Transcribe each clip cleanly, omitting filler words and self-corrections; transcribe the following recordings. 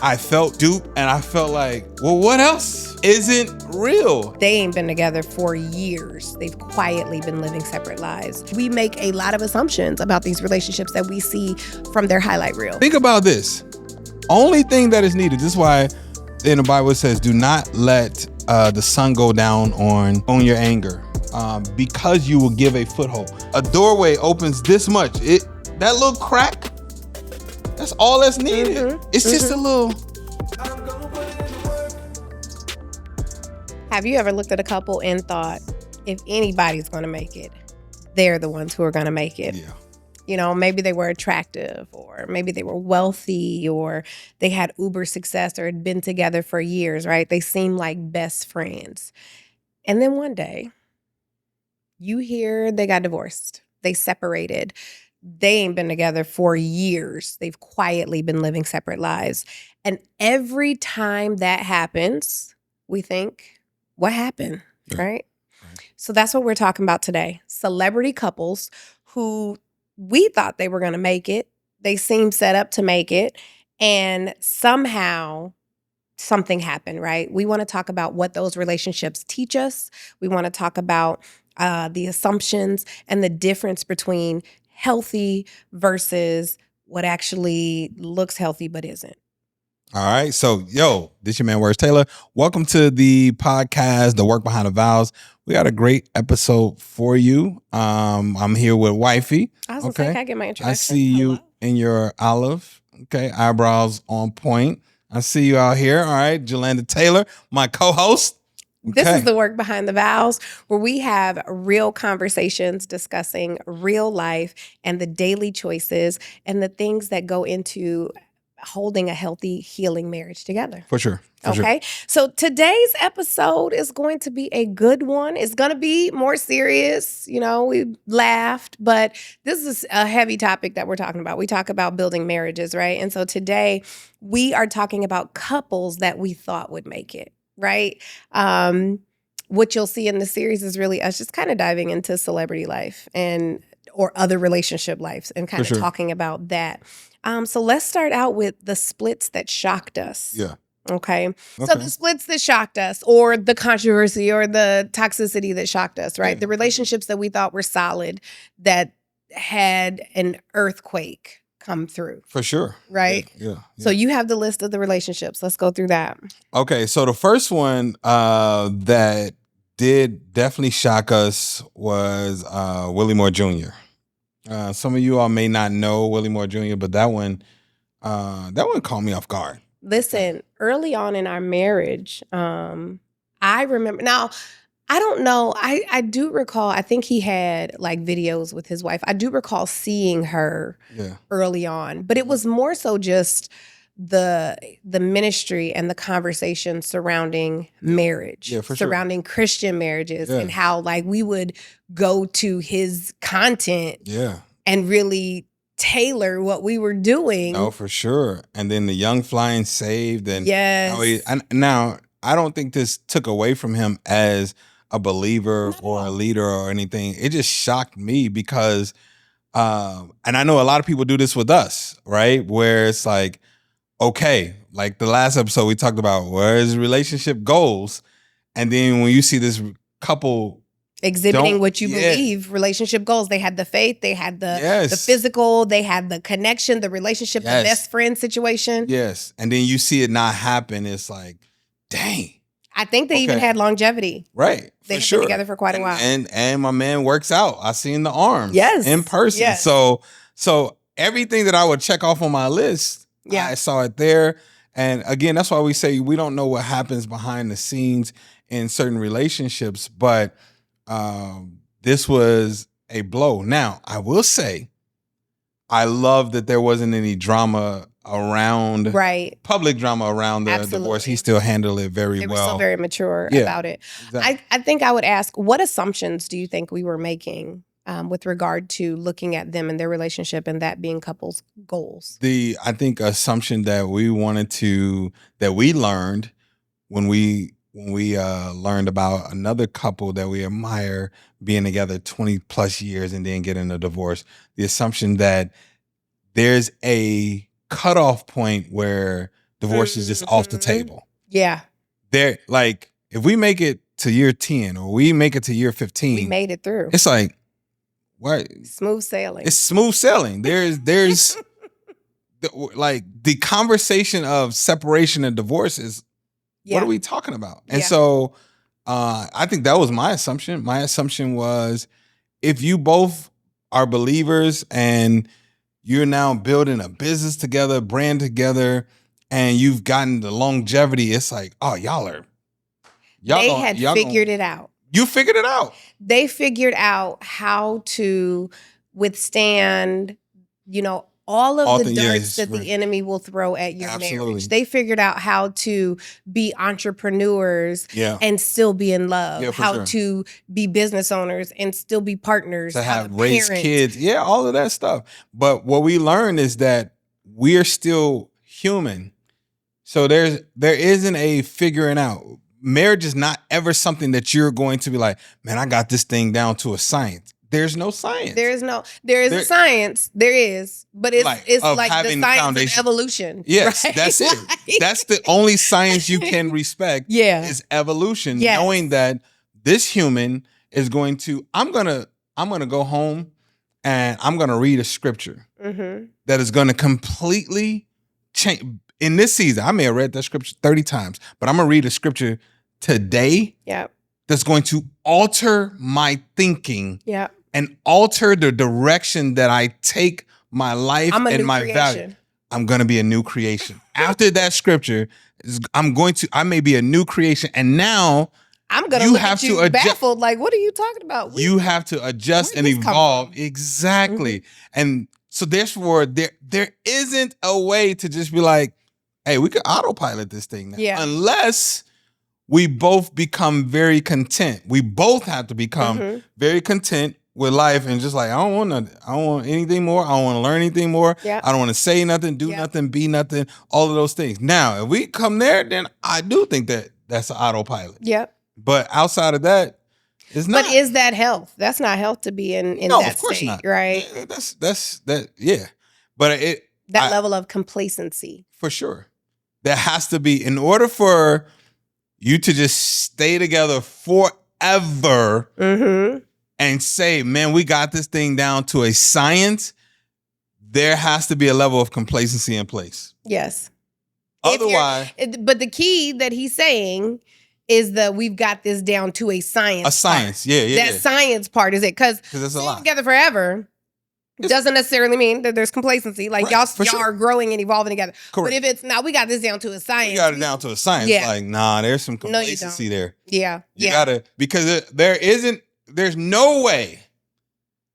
I felt duped and I felt like, well, what else isn't real? They ain't been together for years. They've quietly been living separate lives. We make a lot of assumptions about these relationships that we see from their highlight reel. Think about this. Only thing that is needed. This is why in the Bible it says, do not let the sun go down on your anger, because you will give a foothold. A doorway opens this much. That little crack, that's all that's needed. It's just a little. Have you ever looked at a couple and thought, if anybody's going to make it, they're the ones who are going to make it? Yeah. You know, maybe they were attractive, or maybe they were wealthy, or they had uber success, or had been together for years, right? They seemed like best friends. And then one day, you hear they got divorced. They separated. They ain't been together for years. They've quietly been living separate lives. And every time that happens, we think, what happened, right? So that's what we're talking about today. Celebrity couples who we thought they were going to make it. They seemed set up to make it. And somehow something happened, right? We want to talk about what those relationships teach us. We want to talk about the assumptions and the difference between healthy versus what actually looks healthy but isn't. All right. So, this your man, Words Taylor. Welcome to the podcast, The Work Behind the Vows. We got a great episode for you. I'm here with Wifey. I was going to say, can I get my introduction? I see you in your olive. Okay. Eyebrows on point. I see you out here. All right. Julanda Taylor, my co-host. Okay. This is the Work Behind the Vows, where we have real conversations discussing real life and the daily choices and the things that go into holding a healthy, healing marriage together. For sure. Okay. So today's episode is going to be a good one. It's going to be more serious. You know, we laughed, but this is a heavy topic that we're talking about. We talk about building marriages, right? And so today we are talking about couples that we thought would make it, right? What you'll see in the series is really us just kind of diving into celebrity life or other relationship lives and kind of talking about that. So let's start out with the splits that shocked us. Yeah. Okay. So the splits that shocked us, or the controversy or the toxicity that shocked us, right? Yeah. The relationships that we thought were solid that had an earthquake come through. For sure. Right? Yeah. So you have the list of the relationships. Let's go through that. Okay. So the first one that did definitely shock us was Willie Moore Jr. Some of you all may not know Willie Moore Jr., but that one caught me off guard. Listen, early on in our marriage, I remember, now, I don't know, I do recall, I think he had like videos with his wife. I do recall seeing her early on, but it was more so just the ministry and the conversation surrounding marriage, surrounding Christian marriages, and how like we would go to his content and really tailor what we were doing. Oh, for sure. And then the young flying saved. And now I don't think this took away from him as a believer or a leader or anything. It just shocked me because, and I know a lot of people do this with us, right? Where it's like, okay, like the last episode we talked about, where's relationship goals? And then when you see this couple exhibiting what you believe, relationship goals. They had the faith, they had the physical, they had the connection, the relationship, the best friend situation. Yes. And then you see it not happen. It's like, dang. I think they even had longevity. Right. They've been together for quite a while. And my man works out. I seen the arms in person. Yes. So everything that I would check off on my list, I saw it there. And again, that's why we say we don't know what happens behind the scenes in certain relationships, but this was a blow. Now, I will say, I love that there wasn't any drama around, public drama around the divorce. He still handled it very well. They were still very mature about it. Exactly. I think I would ask, what assumptions do you think we were making with regard to looking at them and their relationship and that being couples' goals? I think assumption that we learned when we learned about another couple that we admire being together 20 plus years and then getting a divorce, the assumption that there's a cutoff point where divorce is just off the table. Yeah. They're like, if we make it to year 10 or we make it to year 15, we made it through. It's like, what? Smooth sailing. It's smooth sailing. There's like the conversation of separation and divorce is, what are we talking about? And so I think that was my assumption. My assumption was, if you both are believers and you're now building a business together, brand together, and you've gotten the longevity, it's like, oh, they had figured it out. You figured it out. They figured out how to withstand, all of the darts that the enemy will throw at your marriage. They figured out how to be entrepreneurs and still be in love, how to be business owners and still be partners, to have raised kids. Yeah, all of that stuff. But what we learned is that we're still human. So there isn't a figuring out. Marriage is not ever something that you're going to be like, man, I got this thing down to a science. There's no science. There is a science. There is, but it's like the science of evolution. Yes, right? That's it. That's the only science you can respect. Is evolution. Yes. Knowing that this human is going to. I'm gonna go home and I'm gonna read a scripture that is gonna completely change. In this season, I may have read that scripture 30 times, but I'm gonna read a scripture today. That's going to alter my thinking. And alter the direction that I take my life and my value. I'm going to be a new creation. After that scripture, I may be a new creation. And now I'm going to look at you baffled. Like, what are you talking about? You have to adjust and evolve. Exactly. And so therefore, there isn't a way to just be like, hey, we could autopilot this thing now. Unless we both become very content. We both have to become very content with life and just like, I don't want anything more. I don't want to learn anything more. I don't want to say nothing, do nothing, be nothing, all of those things. Now, if we come there, then I do think that that's an autopilot. But outside of that, it's not. But is that health? That's not health to be in no, that of course state, not. Right? Yeah, that's that. Yeah, but that level of complacency, for sure, there has to be, in order for you to just stay together forever. And say, man, we got this thing down to a science, there has to be a level of complacency in place. Yes. Otherwise. But the key that he's saying is that we've got this down to a science. A science, That science part is it. Because staying together forever doesn't necessarily mean that there's complacency. Like y'all are growing and evolving together. Correct. But if it's, now we got this down to a science. We got it down to a science. Like, nah, there's some complacency there. Yeah. You gotta, because there's no way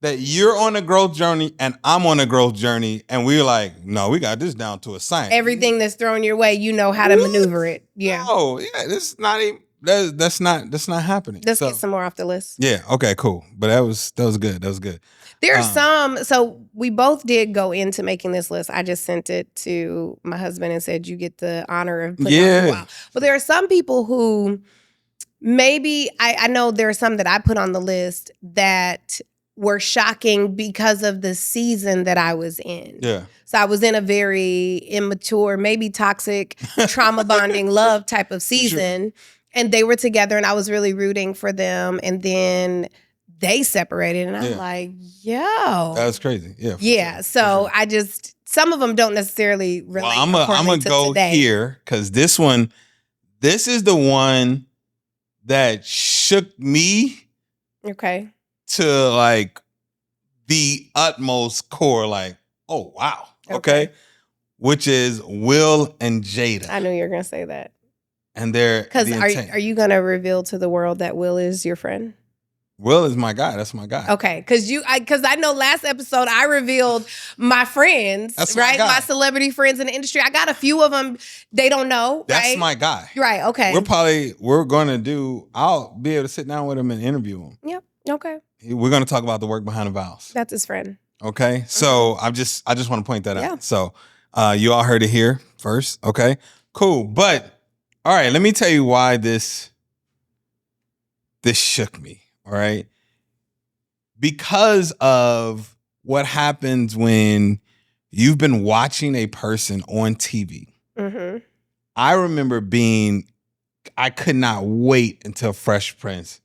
that you're on a growth journey and I'm on a growth journey and we're like, no, we got this down to a science. Everything that's thrown your way, you know how to maneuver it. Yeah. Oh, yeah, this not even that's not happening. Let's get some more off the list. Yeah, okay, cool. But that was good. That was good. There are some, so we both did go into making this list. I just sent it to my husband and said, you get the honor of putting it on the wall. But there are some people who maybe, I know there are some that I put on the list that were shocking because of the season that I was in. Yeah. So I was in a very immature, maybe toxic, trauma bonding love type of season. Sure. And they were together and I was really rooting for them. And then they separated and I'm like, yo. That was crazy. Yeah. Yeah. Sure. So I just, some of them don't necessarily relate. Well, I'm going to go today. Here because this is the one that shook me. Okay. To like the utmost core, like, oh, wow. Okay. Which is Will and Jada. I knew you were going to say that. And they're, because are you going to reveal to the world that Will is your friend? Will is my guy. That's my guy. Okay, because I know last episode I revealed my friends, that's right? My celebrity friends in the industry. I got a few of them. They don't know. That's right? my guy. Right. Okay. I'll be able to sit down with him and interview him. Yep. Okay. We're going to talk about the Work Behind the Vows. That's his friend. Okay. So I just want to point that out. So you all heard it here first. Okay. Cool. But all right, let me tell you why this shook me. All right. Because of what happens when you've been watching a person on TV I remember I could not wait until Fresh Prince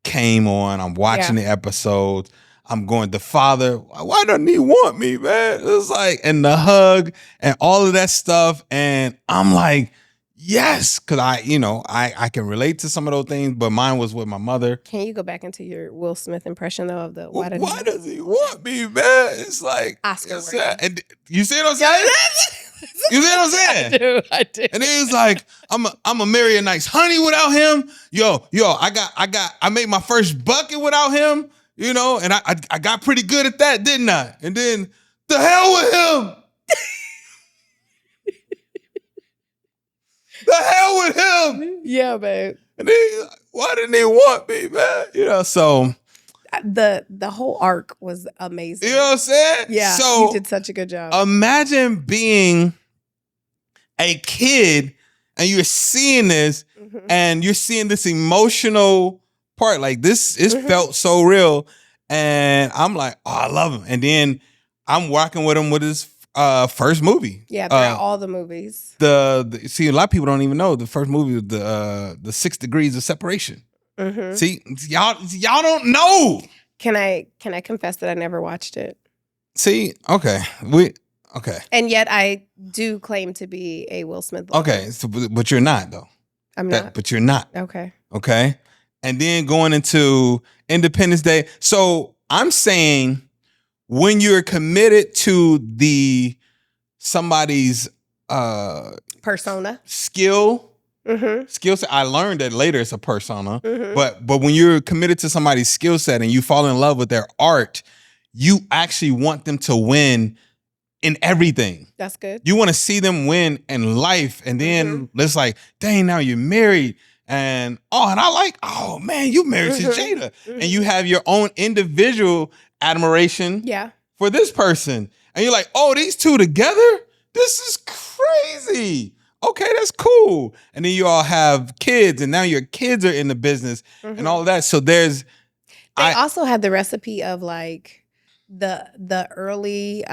came on. I'm watching the episodes. I'm going, the father, why doesn't he want me, man? It was like, and the hug and all of that stuff. And I'm like, yes, because I can relate to some of those things, but mine was with my mother. Can you go back into your Will Smith impression though of the why does he want me, man? It's like Oscar. And you see what I'm saying? You see what I'm saying? I do. And it's like, I'm a marry a nice honey without him. Yo, I made my first bucket without him, and I got pretty good at that, didn't I? And then the hell with him. The hell with him. Yeah, babe. And then, why didn't he want me, man? So the whole arc was amazing. You know what I'm saying? Yeah, so you did such a good job. Imagine being a kid and you're seeing this and you're seeing this emotional part. Like this, it felt so real. And I'm like, oh, I love him. And then I'm walking with him with his first movie. Yeah, throughout all the movies. See, a lot of people don't even know the first movie was the 6 Degrees of Separation. See, y'all don't know. Can I confess that I never watched it? See, okay, okay. And yet I do claim to be a Will Smith lover. Okay, so, but you're not though. I'm not. But you're not. Okay. Okay. And then going into Independence Day. So I'm saying when you're committed to somebody's persona, skill set. I learned that later it's a persona. But when you're committed to somebody's skill set and you fall in love with their art, you actually want them to win in everything. That's good. You want to see them win in life. And then it's like, dang, now you're married. And oh man, you married to Jada. And you have your own individual admiration for this person. And you're like, oh, these two together? This is crazy. Okay, that's cool. And then you all have kids, and now your kids are in the business and all of that. So they also had the recipe of like the early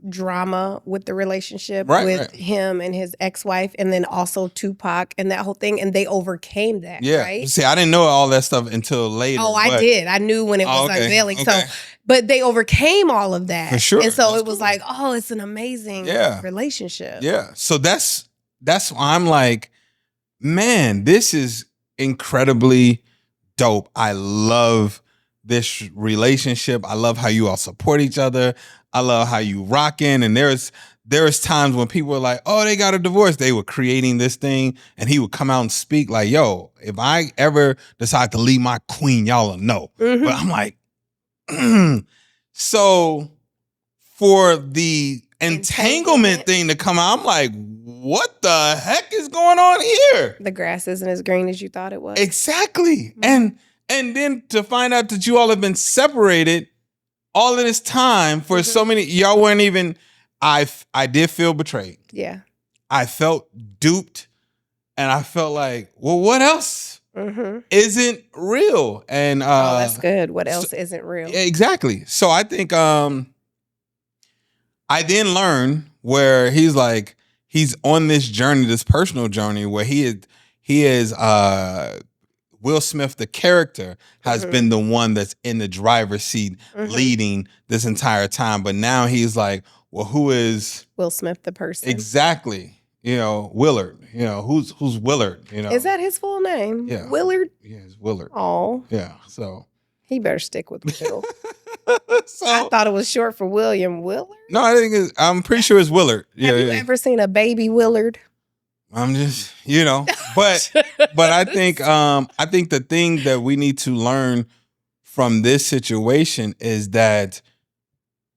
drama with the relationship with him and his ex-wife, and then also Tupac and that whole thing, and they overcame that. Yeah. Right? See, I didn't know all that stuff until later. Oh, I did. I knew when it was unveiling. Okay. So, but they overcame all of that. For sure. And so it was like, oh, it's an amazing relationship. Yeah. So that's why I'm like, man, this is incredibly dope. I love this relationship. I love how you all support each other. I love how you rockin'. And there's times when people were like, oh, they got a divorce. They were creating this thing, and he would come out and speak like, yo, if I ever decide to leave my queen, y'all will know. But I'm like, so for the entanglement thing to come out, I'm like, what the heck is going on here? The grass isn't as green as you thought it was. Exactly. And then to find out that you all have been separated all of this time for so many, y'all weren't even, I did feel betrayed. Yeah. I felt duped, and I felt like, well, what else isn't real? And that's good. What else isn't real? Exactly. So I think I then learned where he's on this journey, this personal journey, where he is Will Smith, the character, has been the one that's in the driver's seat leading this entire time. But now he's like, well, who is Will Smith, the person? Exactly. Willard. Who's Willard? Is that his full name? Yeah. Willard? Yeah, it's Willard. Oh. Yeah. So he better stick with Will. I thought it was short for William Willard. No, I'm pretty sure it's Willard. Have you ever seen a baby Willard? I'm just, but I think the thing that we need to learn from this situation is that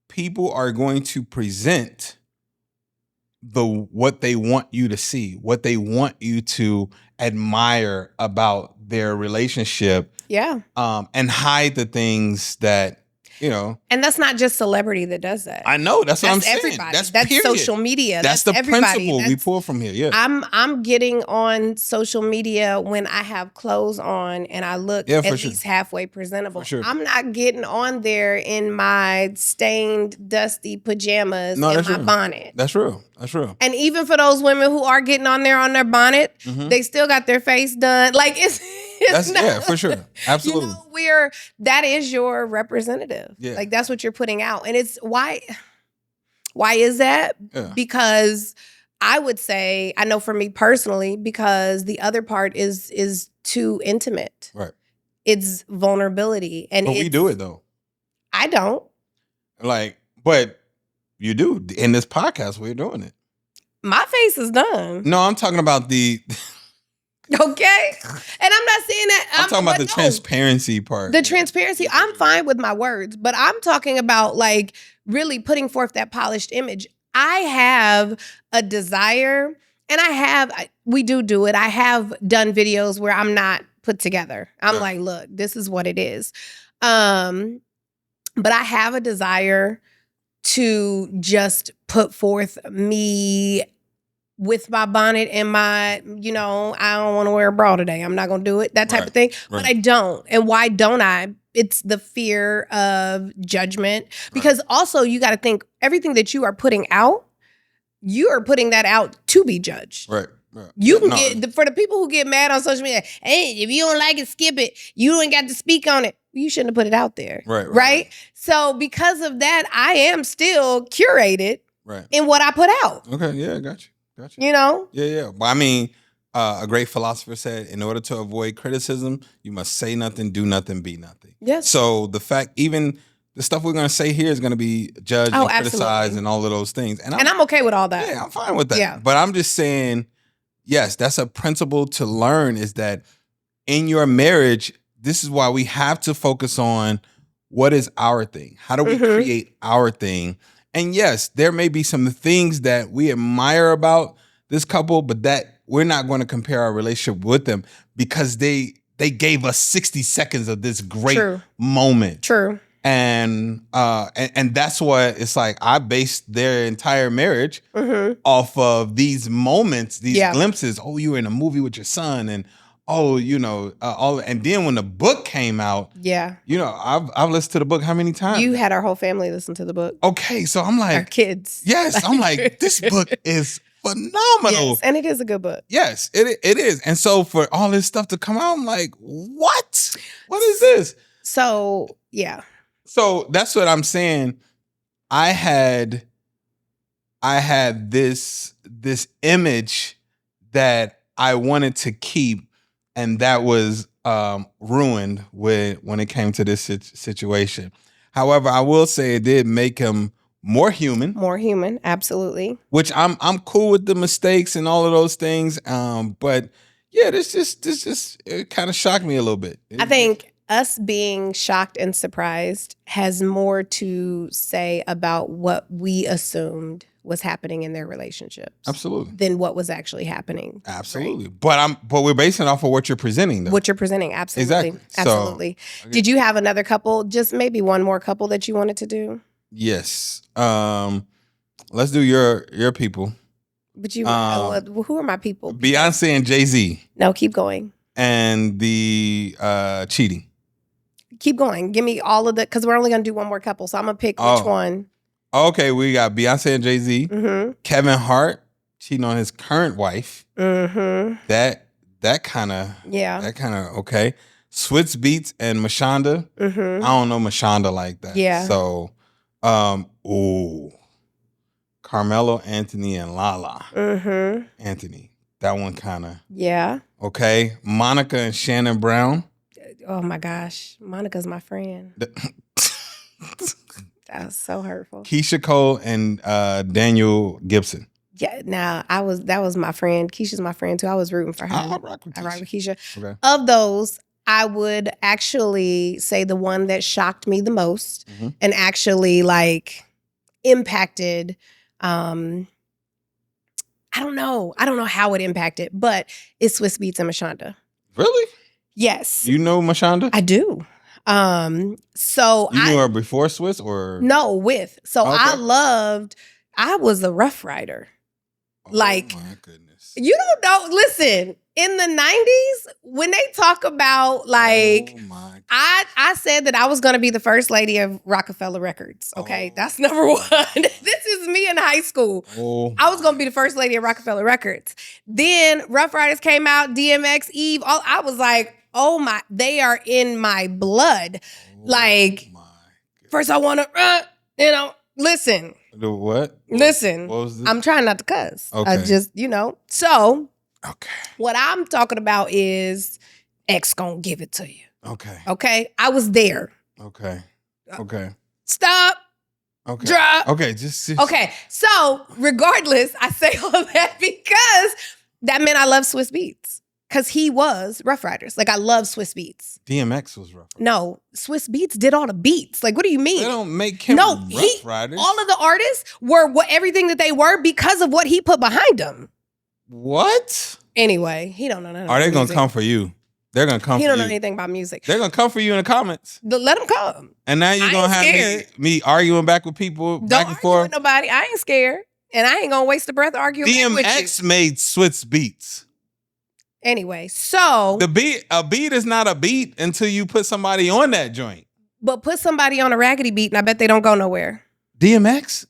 people are going to present what they want you to see, what they want you to admire about their relationship. Yeah. And hide the things that And that's not just celebrity that does that. I know. That's what I'm saying. Everybody. That's social media. That's the everybody. principle we pull from here. Yeah. I'm getting on social media when I have clothes on and I look at least halfway presentable. I'm not getting on there in my stained, dusty pajamas and my bonnet. That's real. That's real. And even for those women who are getting on there on their bonnet, they still got their face done. Like it's not, yeah, for sure. Absolutely. That is your representative. Yeah. Like that's what you're putting out. And it's why is that? Yeah. Because I would say, I know for me personally, because the other part is too intimate. Right. It's vulnerability. And we do it though. I don't. But you do. In this podcast, we're doing it. My face is done. No, I'm talking about the okay. And I'm not saying that. I'm talking about the transparency part. The transparency. I'm fine with my words, but I'm talking about like really putting forth that polished image. I have a desire, and we do it. I have done videos where I'm not put together. I'm like, look, this is what it is. But I have a desire to just put forth me with my bonnet and my, I don't want to wear a bra today. I'm not going to do it. That type of thing. Right. But I don't. And why don't I? It's the fear of judgment. Because also you got to think everything that you are putting out, you are putting that out to be judged. Right. You can get, for the people who get mad on social media, hey, if you don't like it, skip it. You ain't got to speak on it. You shouldn't have put it out there. Right? So because of that, I am still curated in what I put out. Okay. Yeah, I got you. Yeah. But I mean, a great philosopher said, in order to avoid criticism, you must say nothing, do nothing, be nothing. Yes. So the fact, even the stuff we're going to say here is going to be judged and criticized and all of those things. And I'm okay with all that. Yeah, I'm fine with that. Yeah. But I'm just saying, yes, that's a principle to learn, is that in your marriage, this is why we have to focus on what is our thing. How do we create our thing? And yes, there may be some things that we admire about this couple, but that we're not going to compare our relationship with them because they gave us 60 seconds of this great moment. True. And that's what it's like. I based their entire marriage off of these moments, these glimpses. Oh, you were in a movie with your son, and all. And then when the book came out, I've listened to the book how many times? You had our whole family listen to the book. Okay, so I'm like, our kids. Yes, I'm like, this book is phenomenal. Yes, and it is a good book. Yes, it is. And so for all this stuff to come out, I'm like, what? What is this? So yeah. So that's what I'm saying. I had this image that I wanted to keep, and that was ruined when it came to this situation. However, I will say it did make him more human. More human, absolutely. Which I'm cool with the mistakes and all of those things. But yeah, this just it kind of shocked me a little bit. I think us being shocked and surprised has more to say about what we assumed was happening in their relationships. Absolutely. Than what was actually happening. Absolutely. Right? But we're basing it off of what you're presenting, though. What you're presenting, absolutely. Exactly. Absolutely. So, okay. Did you have another couple, just maybe one more couple that you wanted to do? Yes. Let's do your people. But who are my people? Beyonce and Jay-Z. No, keep going. And the cheating. Keep going. Give me all of the, because we're only going to do one more couple, so I'm going to pick which one. Okay, we got Beyonce and Jay-Z. Kevin Hart cheating on his current wife. That kind of okay. Switz Beatz and Mashonda. I don't know Mashonda like that. Yeah. So, Carmelo Anthony and Lala. Anthony. That one kind of. Yeah. Okay. Monica and Shannon Brown. Oh my gosh. Monica's my friend. That was so hurtful. Keisha Cole and Daniel Gibson. Yeah, that was my friend. Keisha's my friend too. I was rooting for her. I rock with Keisha. Okay. Of those, I would actually say the one that shocked me the most and actually like impacted, I don't know how it impacted, but it's Swizz Beatz and Mashonda. Really? Yes. You know Mashonda? I do. So you knew her before Swiss or no with. So okay. I was a Rough Rider. Oh my goodness. You don't know. Listen, in the 90s, when they talk about like, I said that I was going to be the first lady of Rockefeller Records. Okay, that's number one. This is me in high school. I was going to be the first lady of Rockefeller Records. Then Rough Riders came out, DMX, Eve. I was like, oh my, they are in my blood. First I want to, listen. The what? Listen, what was this? I'm trying not to cuss. Okay. I just, So, okay. What I'm talking about is X gonna give it to you. Okay. Okay. I was there. Okay. Okay. Stop. Okay. Drop. Okay. Just. Okay. So, regardless, I say all that because that meant I love Swiss Beats. Because he was Rough Riders. Like, I love Swiss Beats. DMX was Rough Riders. No, Swiss Beats did all the beats. Like, what do you mean? They don't make him Rough Riders. All of the artists were everything that they were because of what he put behind them. What? Anyway, he don't know nothing. Are they going to come for you? They're going to come for you. He don't know anything about music. They're going to come for you in the comments. Let them come. And now you're going to have me arguing back with people back and forth. With nobody. I ain't scared. And I ain't going to waste a breath arguing with you. DMX made Swiss Beats. Anyway, so a beat is not a beat until you put somebody on that joint. But put somebody on a raggedy beat and I bet they don't go nowhere. DMX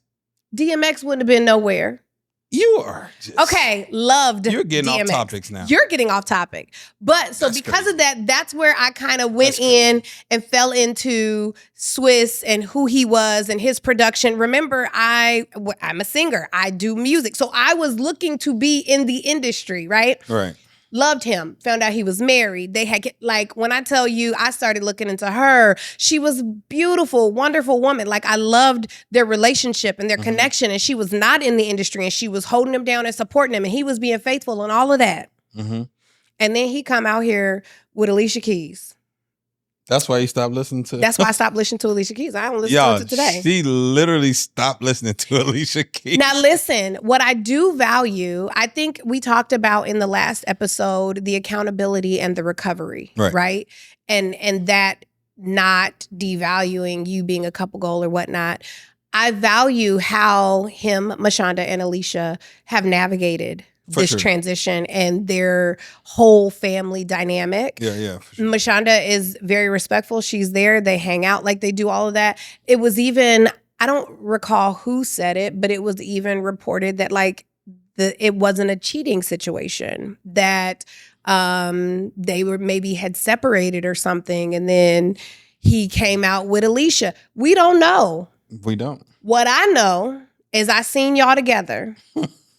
wouldn't have been nowhere. You are just... Okay, loved You're getting DMX. off topics now. You're getting off topic. But so that's because crazy. Of that, that's where I kind of went in and fell into Swiss and who he was and his production. Remember, I'm a singer. I do music. So I was looking to be in the industry, right? Right. Loved him. Found out he was married. They had, like, when I tell you, I started looking into her. She was beautiful, wonderful woman. Like, I loved their relationship and their connection. And she was not in the industry and she was holding him down and supporting him. And he was being faithful and all of that. And then he come out here with Alicia Keys. That's why you stopped listening to... That's why I stopped listening to Alicia Keys. I don't listen to it today. She literally stopped listening to Alicia Keys. Now listen, what I do value, I think we talked about in the last episode, the accountability and the recovery, right? And that not devaluing you being a couple goal or whatnot. I value how him, Mashonda, and Alicia have navigated this transition and their whole family dynamic. Yeah, for sure. Mashonda is very respectful. She's there. They hang out, like they do all of that. It was even, I don't recall who said it, but it was even reported that like it wasn't a cheating situation, that they were maybe had separated or something. And then he came out with Alicia. We don't know. We don't. What I know is I seen y'all together.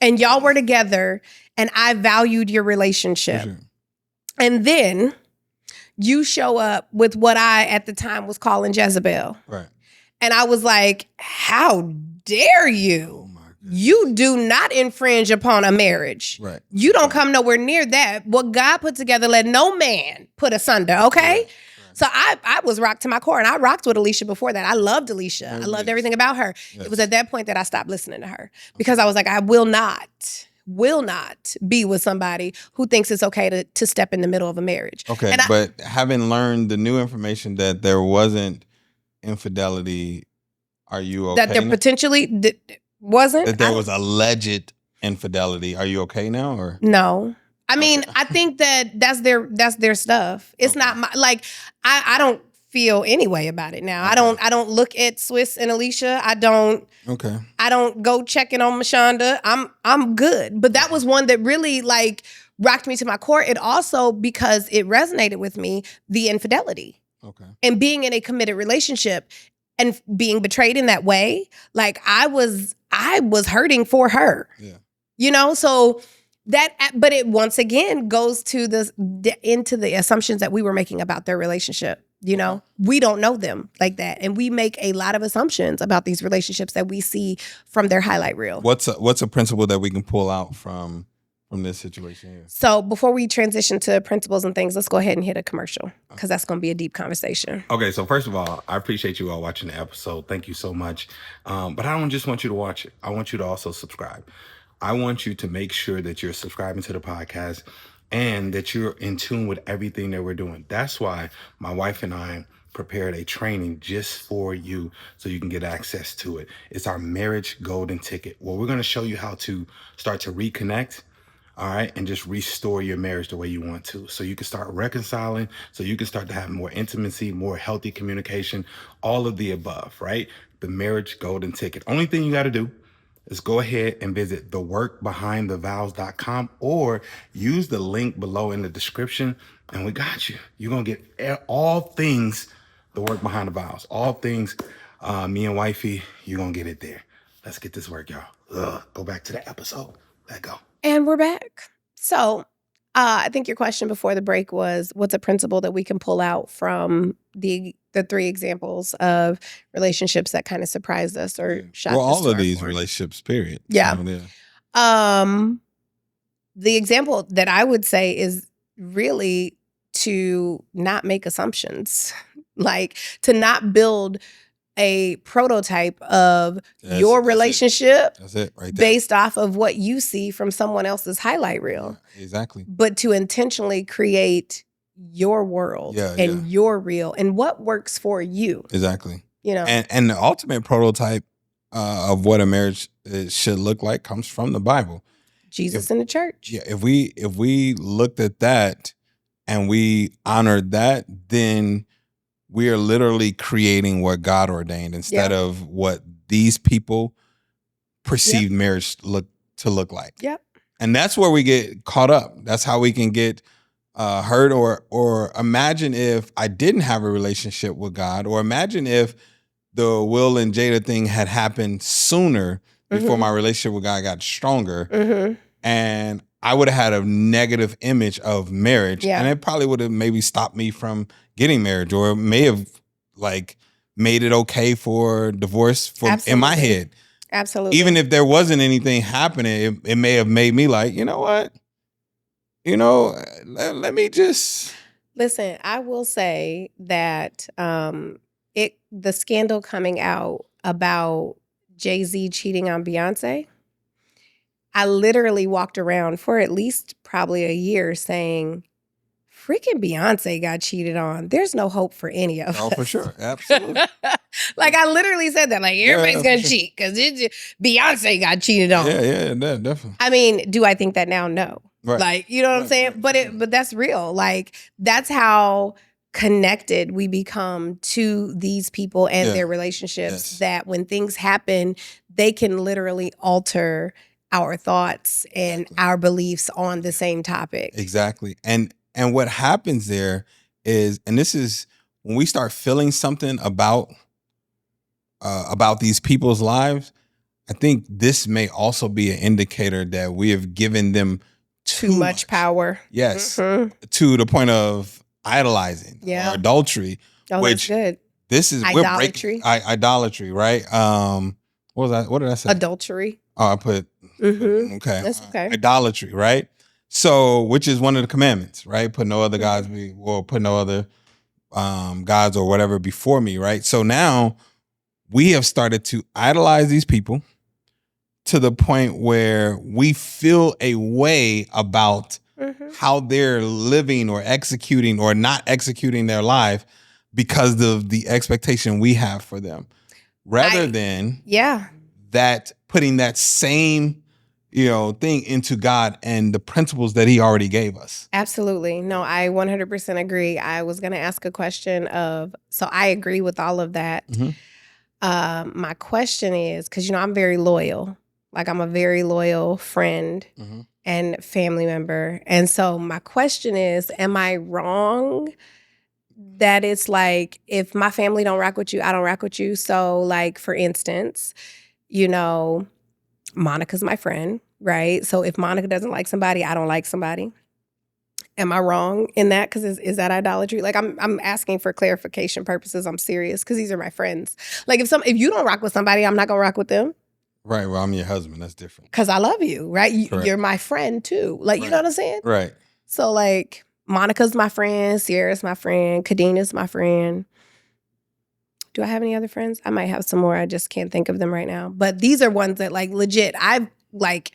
And y'all were together, and I valued your relationship. Sure. And then you show up with what I, at the time, was calling Jezebel. Right. And I was like, how dare you? Oh, you do not infringe upon a marriage. Right. You don't come nowhere near that. What God put together, let no man put asunder, okay? Right. So I was rocked to my core, and I rocked with Alicia before that. I loved Alicia. I loved everything about her. Yes. It was at that point that I stopped listening to her because I was like, I will not be with somebody who thinks it's okay to step in the middle of a marriage. Okay, but having learned the new information that there wasn't infidelity, are you okay? That there potentially wasn't? That there was alleged infidelity. Are you okay now? Or no. I mean, I think that that's their stuff. It's not my, like, I don't feel any way about it now. I don't look at Swiss and Alicia. I don't go checking on Mashonda. I'm good. But that was one that really like rocked me to my core. It also, because it resonated with me, the infidelity. Okay. And being in a committed relationship and being betrayed in that way, like I was hurting for her. Yeah. You know, so but it once again goes to into the assumptions that we were making about their relationship. You know, we don't know them like that. And we make a lot of assumptions about these relationships that we see from their highlight reel. What's a principle that we can pull out from this situation here? So before we transition to principles and things, let's go ahead and hit a commercial because that's going to be a deep conversation. Okay, so first of all, I appreciate you all watching the episode. Thank you so much. But I don't just want you to watch it. I want you to also subscribe. I want you to make sure that you're subscribing to the podcast and that you're in tune with everything that we're doing. That's why my wife and I prepared a training just for you so you can get access to it. It's our marriage golden ticket. Well, we're going to show you how to start to reconnect, all right, and just restore your marriage the way you want to. So you can start reconciling, so you can start to have more intimacy, more healthy communication, all of the above, right? The marriage golden ticket. Only thing you got to do is go ahead and visit theworkbehindthevows.com or use the link below in the description, and we got you. You're going to get all things the work behind the vows, all things me and wifey, you're going to get it there. Let's get this work, y'all. Go back to the episode. Let go. And we're back. So I think your question before the break was, what's a principle that we can pull out from the 3 examples of relationships that kind of surprised us or shocked us? Well, all of these relationships, period. Yeah. So, the example that I would say is really to not make assumptions, like to not build a prototype of your relationship that's it right there, based off of what you see from someone else's highlight reel. Yeah, exactly. But to intentionally create your world and your reel and what works for you. Exactly. You know, and the ultimate prototype of what a marriage should look like comes from the Bible. Jesus in the church. Yeah, if we looked at that and we honored that, then we are literally creating what God ordained instead of what these people perceived marriage to look like. Yep. And that's where we get caught up. That's how we can get hurt, or imagine if I didn't have a relationship with God, or imagine if the Will and Jada thing had happened sooner before my relationship with God got stronger, and I would have had a negative image of marriage, and it probably would have maybe stopped me from getting married, or may have like made it okay for divorce in my head. Absolutely. Even if there wasn't anything happening, it may have made me like, you know what? Let me just listen. I will say that the scandal coming out about Jay-Z cheating on Beyonce, I literally walked around for at least probably a year saying, freaking Beyonce got cheated on. There's no hope for any of us. Oh, for sure. Absolutely. Like, I literally said that. Like, everybody's going to cheat because Beyonce got cheated on. Yeah, definitely. I mean, do I think that now? No. Right. Like, you know what I'm saying? But that's real. Like, that's how connected we become to these people and their relationships, that when things happen, they can literally alter our thoughts and our beliefs on the same topic. Exactly. And what happens there is, and this is when we start feeling something about these people's lives, I think this may also be an indicator that we have given them too much power. Yes. To the point of idolizing or adultery. Oh, which that's good. This is idolatry. Idolatry, right? What did I say? Adultery. Oh, I put okay. That's okay. Idolatry, right? So, which is one of the commandments, right? Put no other gods put no other gods or whatever before me, right? So now we have started to idolize these people to the point where we feel a way about how they're living or executing or not executing their life because of the expectation we have for them, rather than that putting that same thing into God and the principles that he already gave us. Absolutely. No, I 100% agree. I was going to ask a question so I agree with all of that. My question is, because, I'm very loyal. Like, I'm a very loyal friend and family member. And so my question is, am I wrong that it's like, if my family don't rock with you, I don't rock with you? So, like, for instance, Monica's my friend, right? So if Monica doesn't like somebody, I don't like somebody. Am I wrong in that? Because is that idolatry? Like, I'm asking for clarification purposes. I'm serious because these are my friends. Like, if you don't rock with somebody, I'm not gonna rock with them. Right. Well, I'm your husband. That's different. Because I love you, right? You're my friend too. Like, you know what I'm saying? Right. So, like, Monica's my friend, Sierra's my friend, Kadina's my friend. Do I have any other friends? I might have some more. I just can't think of them right now. But these are ones that, like, legit, I've, like,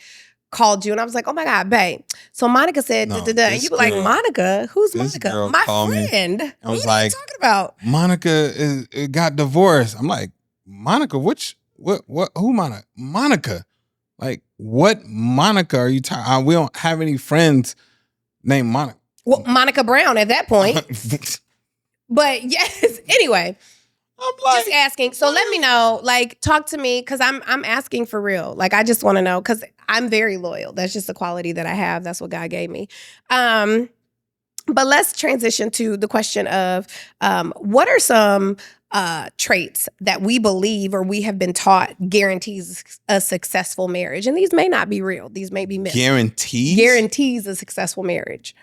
called you and I was like, oh my God, babe. So Monica said, No, and you were like, Monica? Who's Monica? My friend. I was what like, are you talking about? Monica got divorced. I'm like, Monica, who Monica? Monica. Like, what Monica are you talking? We don't have any friends named Monica. Well, Monica Brown at that point. But yes, anyway. I'm like, just asking. So let me know, like, talk to me, because I'm asking for real. Like, I just want to know, because I'm very loyal. That's just a quality that I have. That's what God gave me. But let's transition to the question of what are some traits that we believe or we have been taught guarantees a successful marriage? And these may not be real. These may be myths. Guarantees a successful marriage.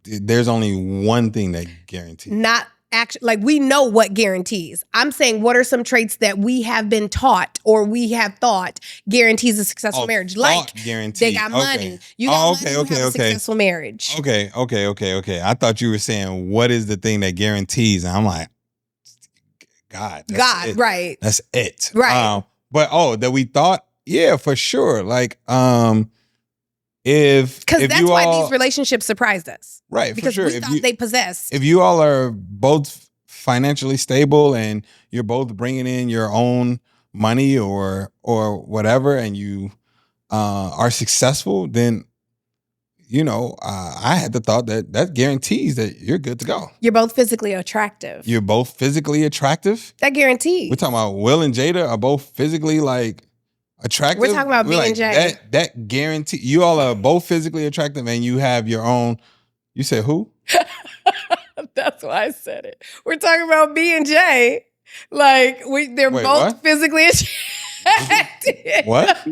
There's only one thing that guarantees. Not actually, like, we know what guarantees. I'm saying, what are some traits that we have been taught or we have thought guarantees a successful marriage? Like, they got money. You got money, you have a successful marriage. Okay. I thought you were saying, what is the thing that guarantees? And I'm like, God, right? That's it, right? But that we thought, yeah, for sure. Like, because that's why these relationships surprised us, right? Because for sure. we thought they possessed. If you all are both financially stable and you're both bringing in your own money or whatever, and you are successful, then I had the thought that guarantees that you're good to go. You're both physically attractive. You're both physically attractive. That guarantees. We're talking about Will and Jada are both physically attractive. We're talking about B and J. That guarantee. You all are both physically attractive, and you have your own. You said who? That's why I said it. We're talking about B and J. Like they're both what? Physically attractive. What?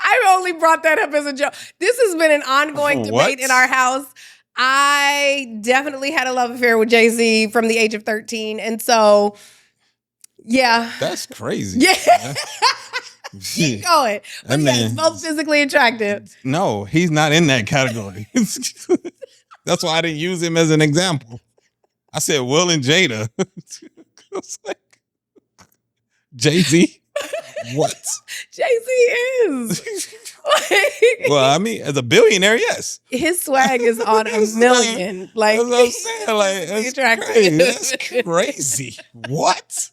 I only brought that up as a joke. This has been an ongoing debate in our house. I definitely had a love affair with Jay-Z from the age of 13. And so, yeah. That's crazy. Yeah. Keep going. But yes, both physically attractive. No, he's not in that category. That's why I didn't use him as an example. I said Will and Jada. It's like, Jay-Z? What? Jay-Z is. Well, I mean, as a billionaire, yes. His swag is on a million. Like, that's what I'm saying. Like, that's crazy. What?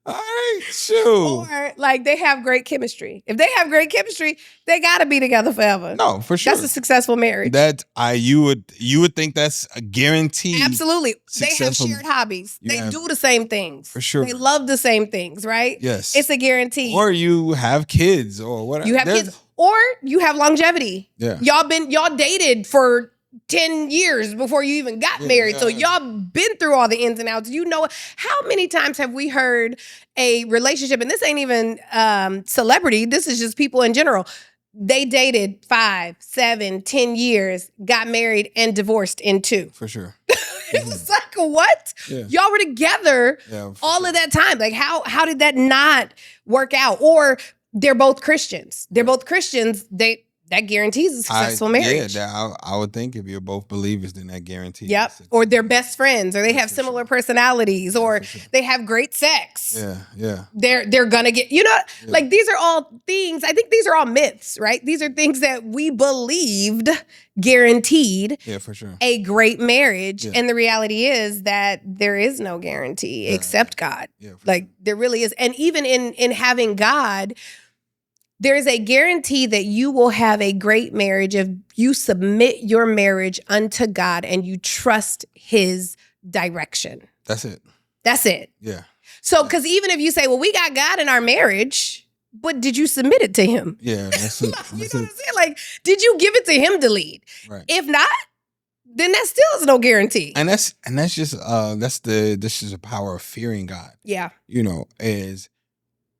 All right, shoot. Or like they have great chemistry. If they have great chemistry, they gotta be together forever. No, for sure. That's a successful marriage. You would think that's a guarantee. Absolutely. They have shared hobbies. They do the same things. For sure. They love the same things, right? Yes. It's a guarantee. Or you have kids or whatever. You have kids. Or you have longevity. Yeah. Y'all dated for 10 years before you even got married. So y'all been through all the ins and outs. You know, how many times have we heard a relationship, and this ain't even celebrity, this is just people in general. They dated 5, 7, 10 years, got married and divorced in 2. For sure. It was like, what? Yeah. Y'all were together all of that time. Like, how did that not work out? Or they're both Christians. That guarantees a successful marriage. Yeah, I would think if you're both believers, then that guarantees. Yep. Or they're best friends, or they have similar personalities, or they have great sex. Yeah. They're gonna get, like, these are all things. I think these are all myths, right? These are things that we believed guaranteed for sure a great marriage. And the reality is that there is no guarantee except God. Like, there really is. And even in having God, there is a guarantee that you will have a great marriage if you submit your marriage unto God and you trust His direction. That's it. Yeah. So, because even if you say, well, we got God in our marriage, but did you submit it to Him? Yeah, that's it. You know what I'm saying? Like, did you give it to Him to lead? Right. If not, then that still is no guarantee. And that's just this is the power of fearing God. Yeah. Is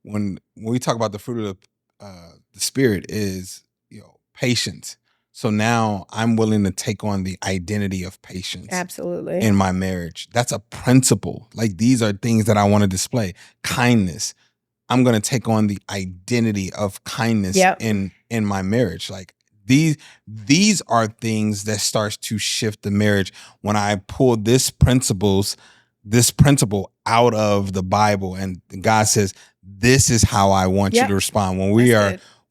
when we talk about the fruit of the Spirit is patience. So now I'm willing to take on the identity of patience. Absolutely. In my marriage. That's a principle. Like, these are things that I want to display. Kindness. I'm going to take on the identity of kindness in my marriage. Like, these are things that starts to shift the marriage when I pull this principle out of the Bible, and God says, this is how I want you to respond when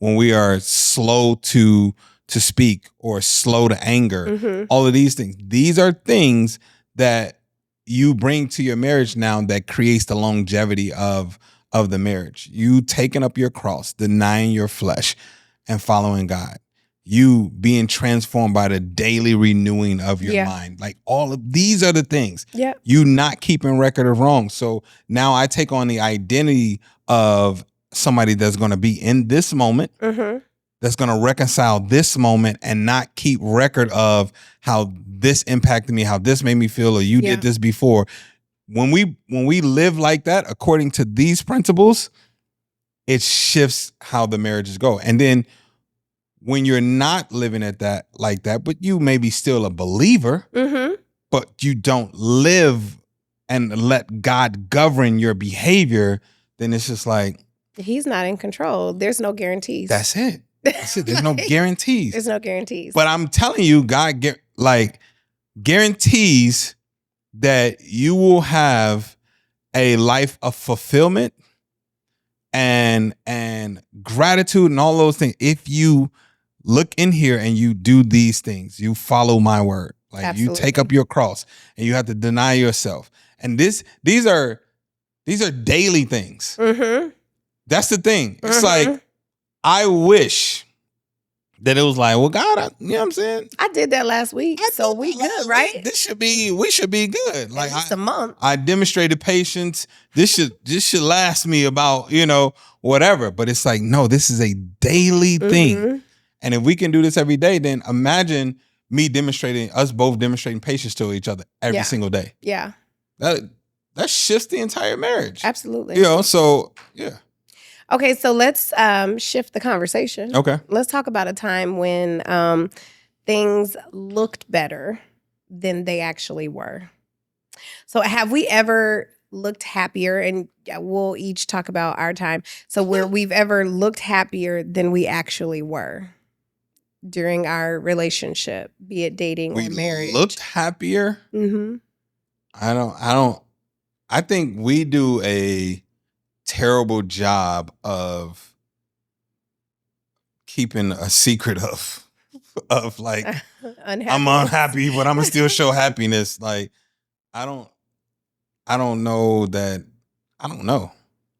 when we are slow to speak or slow to anger, all of these things. These are things that you bring to your marriage now that creates the longevity of the marriage. You taking up your cross, denying your flesh, and following God. You being transformed by the daily renewing of your mind. Like all of these are the things. Yeah. You not keeping record of wrong. So now I take on the identity of somebody that's going to be in this moment, that's going to reconcile this moment and not keep record of how this impacted me, how this made me feel, or you did this before. When we live like that, according to these principles, it shifts how the marriages go. And then when you're not living at that like that, but you may be still a believer, but you don't live and let God govern your behavior, then it's just like, he's not in control. There's no guarantees. That's it. There's no guarantees. There's no guarantees. But I'm telling you, God guarantees that you will have a life of fulfillment and gratitude and all those things if you look in here and you do these things. You follow my word. Like Absolutely. You take up your cross and you have to deny yourself. And these are daily things. That's the thing. It's like, I wish that it was like, well, God, you know what I'm saying? I did that last week, so we good, right? We should be good. Like a month. I demonstrated patience. This should last me about, whatever. But it's like, no, this is a daily thing. And if we can do this every day, then imagine us both demonstrating patience to each other every single day. Yeah. That shifts the entire marriage. Absolutely. So yeah. Okay, so let's shift the conversation. Okay. Let's talk about a time when things looked better than they actually were. So have we ever looked happier? And we'll each talk about our time. So where we've ever looked happier than we actually were during our relationship, be it dating or marriage. Looked happier? I think we do a terrible job of keeping a secret of like I'm unhappy, but I'm gonna still show happiness. Like I don't know that. I don't know.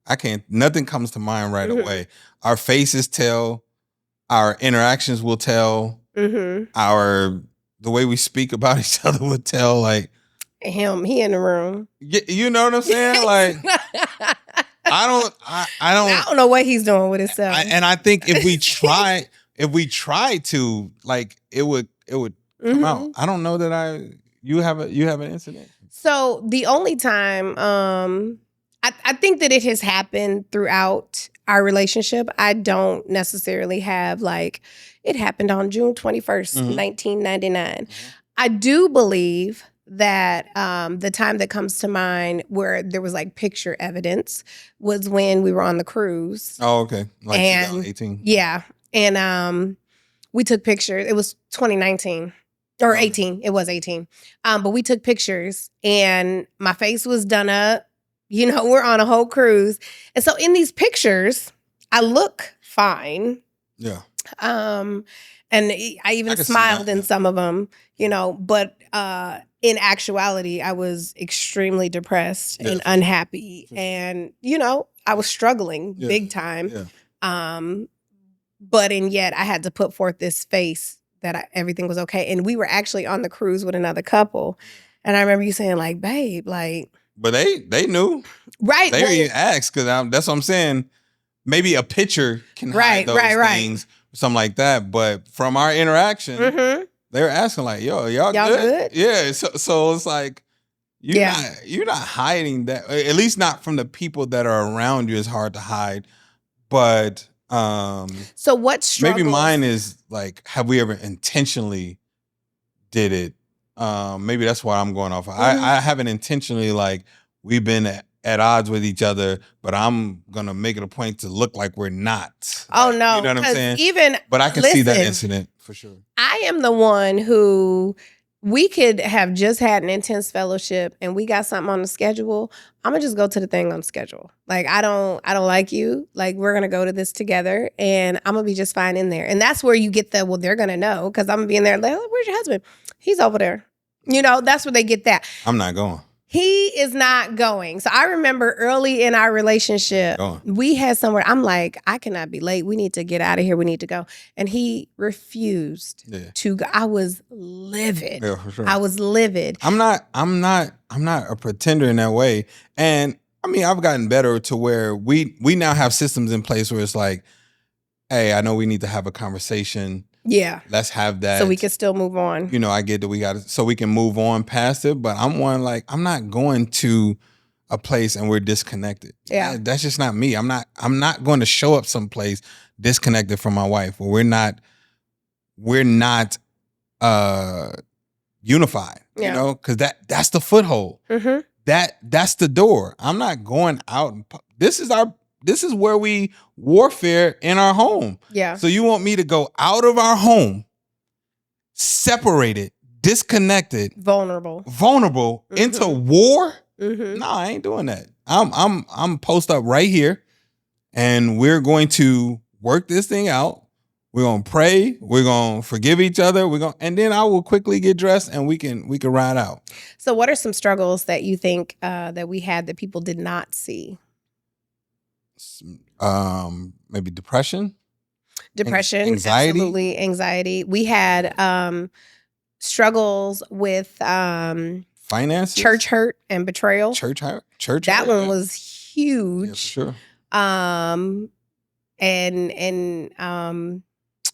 I can't. Nothing comes to mind right away. Our faces tell. Our interactions will tell. The way we speak about each other would tell. Like he in the room. You know what I'm saying? Like I don't know what he's doing with himself. And I think if we try to, like, it would come out. I don't know that you have an incident. So the only time I think that it has happened throughout our relationship. I don't necessarily have like it happened on June 21st, 1999. I do believe that the time that comes to mind where there was like picture evidence was when we were on the cruise. Oh, okay. Like 2018. Yeah. And we took pictures. It was 2019 or 18. It was 18. But we took pictures and my face was done up. We're on a whole cruise. And so in these pictures, I look fine. Yeah. And I even smiled in some of them, but in actuality, I was extremely depressed and unhappy. And, I was struggling big time. Yeah. But yet I had to put forth this face that everything was okay. And we were actually on the cruise with another couple. And I remember you saying like, babe, like. But they knew. Right. They even asked because that's what I'm saying. Maybe a picture can hide those things, something like that. But from our interaction, they were asking like, "Yo, y'all good?" Yeah. So it's like you're not hiding that. At least not from the people that are around you. It's hard to hide. But so what struggles? Maybe mine is like, have we ever intentionally did it? Maybe that's what I'm going off of. I haven't intentionally like we've been at odds with each other, but I'm gonna make it a point to look like we're not. Oh no, you know what I'm saying? But I can see that incident for sure. I am the one who we could have just had an intense fellowship and we got something on the schedule. I'm gonna just go to the thing on schedule. Like, I don't like you. Like, we're gonna go to this together and I'm gonna be just fine in there. And that's where you get the, well, they're gonna know, because I'm gonna be in there like, oh, where's your husband? He's over there. That's where they get that. I'm not going. He is not going. So I remember early in our relationship, we had somewhere, I'm like, I cannot be late. We need to get out of here. We need to go. And he refused to go. I was livid. Yeah, for sure. I was livid. I'm not a pretender in that way. And I mean, I've gotten better to where we now have systems in place where it's like, hey, I know we need to have a conversation. Yeah. Let's have that. So we can still move on. I get that so we can move on past it. But I'm one, like, I'm not going to a place and we're disconnected. Yeah. That's just not me. I'm not going to show up someplace disconnected from my wife, or we're not unified, because that's the foothold. Mm-hmm. That's the door. I'm not going out. This is where we warfare in our home. Yeah. So you want me to go out of our home, separated, disconnected, vulnerable mm-hmm. into war? Mm-hmm. No, I ain't doing that. I'm post up right here, and we're going to work this thing out. We're gonna pray. We're gonna forgive each other. And then I will quickly get dressed, and we can ride out. So, what are some struggles that you think that we had that people did not see? Maybe depression, anxiety. Absolutely, anxiety. We had struggles with finances, church hurt, and betrayal. Church hurt. That one was huge. Yeah, for sure.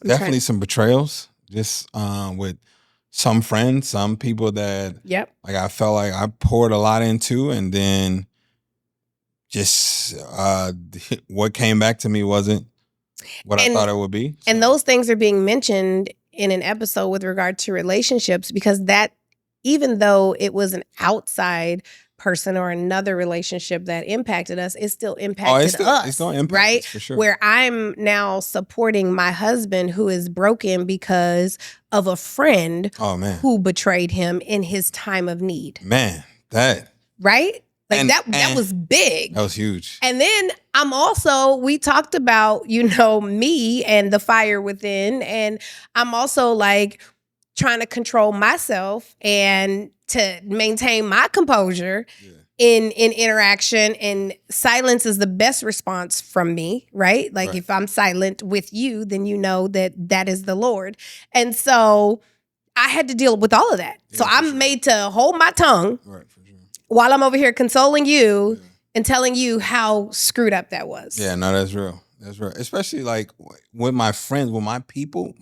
Definitely some betrayals, just with some friends, some people that like I felt like I poured a lot into, and then just what came back to me wasn't what I thought it would be. So. And those things are being mentioned in an episode with regard to relationships, because that, even though it was an outside person or another relationship that impacted us, it still impacted us. It's still impact, right? For sure. Where I'm now supporting my husband who is broken because of a friend who betrayed him in his time of need. Man, that. Right? Like that was big. That was huge. And then we talked about, me and the fire within. And I'm also like trying to control myself and to maintain my composure in interaction. And silence is the best response from me, right? Like if I'm silent with you, then you know that is the Lord. And so I had to deal with all of that. Yeah, so I'm made to hold my tongue while I'm over here consoling you and telling you how screwed up that was. Yeah, no, that's real. That's real. Especially like with my friends, with my people,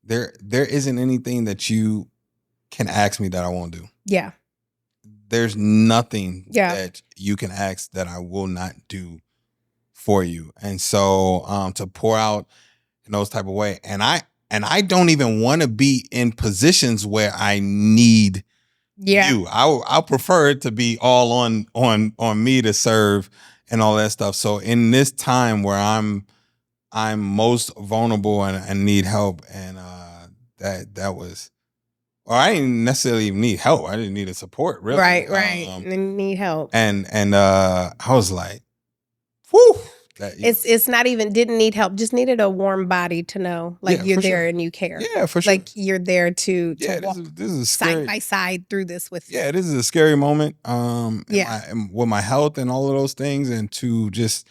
there isn't anything that you can ask me that I won't do. Yeah. There's nothing that you can ask that I will not do for you. And so to pour out in those type of way. And I don't even want to be in positions where I need you. I'll prefer it to be all on me to serve and all that stuff. So in this time where I'm most vulnerable and need help, and that was, or I didn't necessarily even need help. I didn't need a support, really. Right. Didn't need help. And I was like, whew. It's not even didn't need help. Just needed a warm body to know, like you're there and you care. Yeah, for sure. Like you're there to walk this is scary. Side by side through this with you. Yeah, this is a scary moment. With my health and all of those things, and to just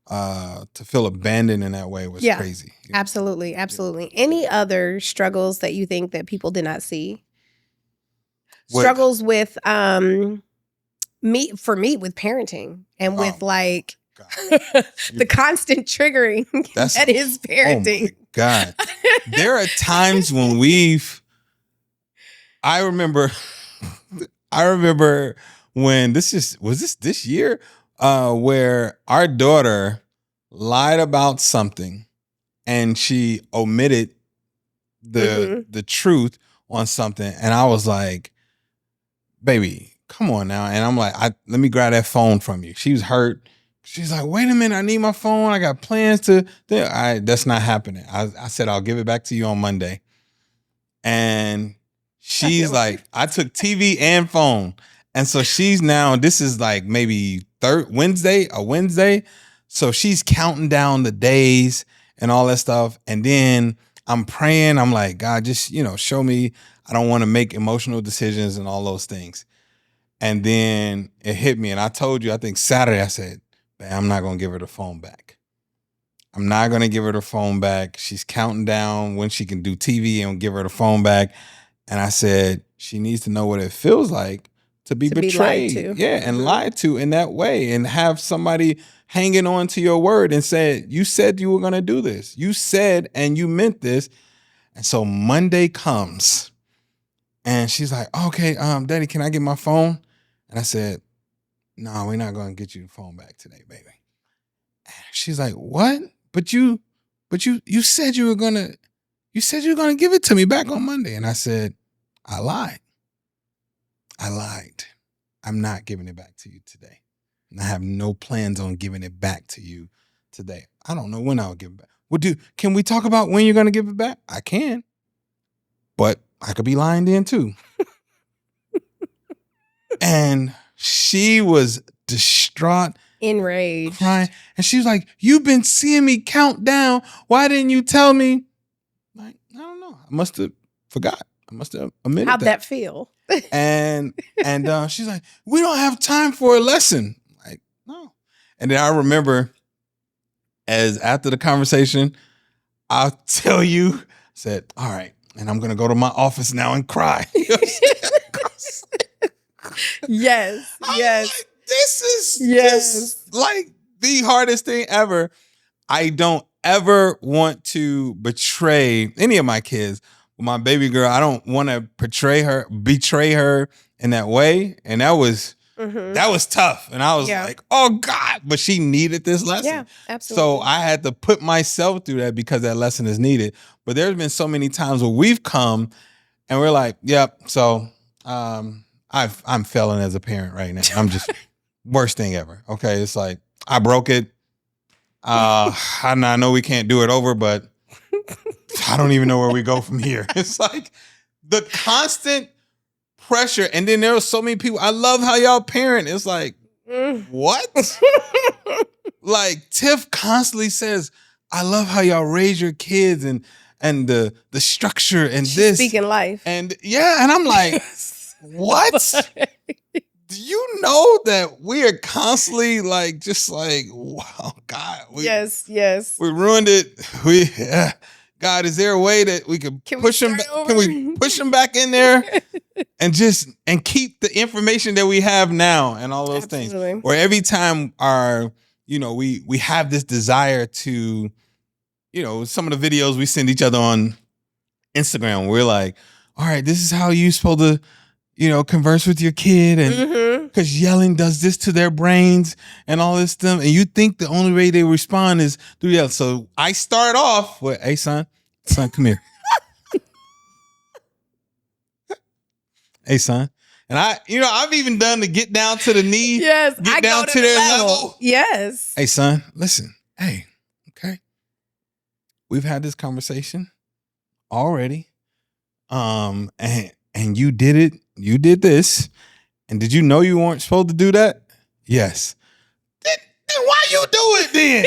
to feel abandoned in that way was crazy. Absolutely. Any other struggles that you think that people did not see? Struggles with me with parenting and with like the constant triggering that is parenting. Oh my God. There are times when I remember when was this year where our daughter lied about something and she omitted the truth on something, and I was like, baby, come on now. And I'm like, let me grab that phone from you. She was hurt. She's like, wait a minute, I need my phone. I got plans to. That's not happening. I said, I'll give it back to you on Monday. And she's like, I took TV and phone. And so she's now, this is like maybe Wednesday. So she's counting down the days and all that stuff. And then I'm praying. I'm like, God, just, show me. I don't want to make emotional decisions and all those things. And then it hit me. And I told you, I think Saturday, I said, man, I'm not going to give her the phone back. I'm not going to give her the phone back. She's counting down when she can do TV and give her the phone back. And I said, she needs to know what it feels like to be betrayed. Be lied to. Yeah, and lied to in that way, and have somebody hanging on to your word and said, you said you were going to do this. You said and you meant this. And so Monday comes and she's like, okay, Daddy, can I get my phone? And I said, no, we're not going to get you the phone back today, baby. And she's like, what? But you said you were going to give it to me back on Monday. And I said, I lied. I'm not giving it back to you today. And I have no plans on giving it back to you today. I don't know when I'll give it back. Can we talk about when you're going to give it back? I can. But I could be lying then too. And she was distraught. Enraged. Crying. And she was like, you've been seeing me count down. Why didn't you tell me? Like, I don't know. I must have forgot. I must have omitted How'd that feel? And she's like, we don't have time for a lesson. Like, no. And then I remember, as after the conversation, I'll tell you, I said, all right, and I'm going to go to my office now and cry. Yes. Like, this is just like the hardest thing ever. I don't ever want to betray any of my kids. My baby girl, I don't want to betray her in that way. And that was tough. And I was like, oh God, but she needed this lesson. Yeah, absolutely. So I had to put myself through that because that lesson is needed. But there's been so many times where we've come and we're like, yep. So I'm failing as a parent right now. I'm just worst thing ever. Okay. It's like, I broke it. I know we can't do it over, but I don't even know where we go from here. It's like the constant pressure. And then there are so many people. I love how y'all parent. It's like, what? Like Tiff constantly says, I love how y'all raise your kids and the structure and She's this. speaking life. And yeah. And I'm like, what? Do you know that we are constantly like, just like, wow, God. Yes. We ruined it. God, is there a way that we could push him? Can we push him back in there and keep the information that we have now and all those things? Or every time we have this desire to, some of the videos we send each other on Instagram, we're like, all right, this is how you're supposed to, converse with your kid, and because yelling does this to their brains and all this stuff. And you think the only way they respond is through yell. So I start off with, hey, son, come here. Hey, son. And I've even done the get down to the knee. Yes. Get down to their level. Yes. Hey, son, listen. Hey, okay. We've had this conversation already. And you did it. You did this. And did you know you weren't supposed to do that? Yes. Then why you do it then?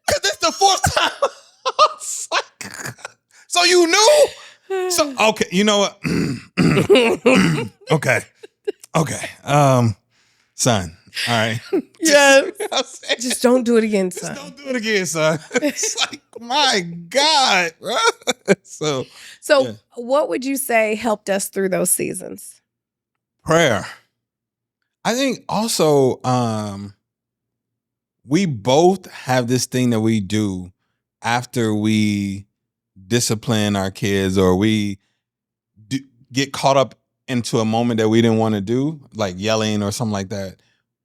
Because it's the fourth time. So you knew? So, okay, you know what? Okay. Son, all right. Yes. Just don't do it again, son. Just don't do it again, son. It's like, my God, bro. So yeah. What would you say helped us through those seasons? Prayer. I think also we both have this thing that we do after we discipline our kids, or we get caught up into a moment that we didn't want to do, like yelling or something like that.